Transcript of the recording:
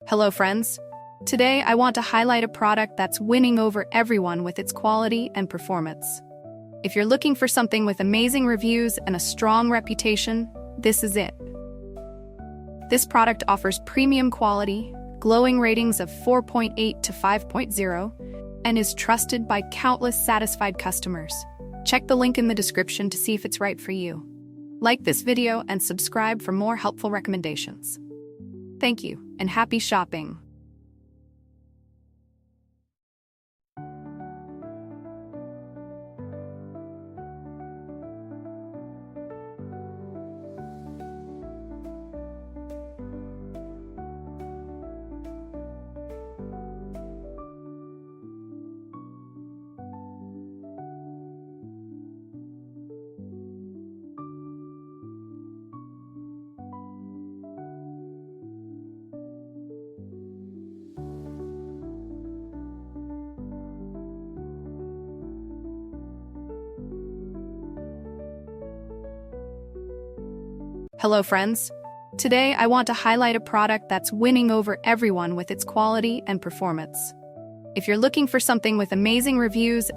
Hello friends! Today I want to highlight a product that's winning over everyone with its quality and performance. If you're looking for something with amazing reviews and a strong reputation, this is it. This product offers premium quality, glowing ratings of 4.8 to 5.0, and is trusted by countless satisfied customers. Check the link in the description to see if it's right for you. Like this video and subscribe for more helpful recommendations. Thank you, and happy shopping! Hello friends! Today I want to highlight a product that's winning over everyone with its quality and performance. If you're looking for something with amazing reviews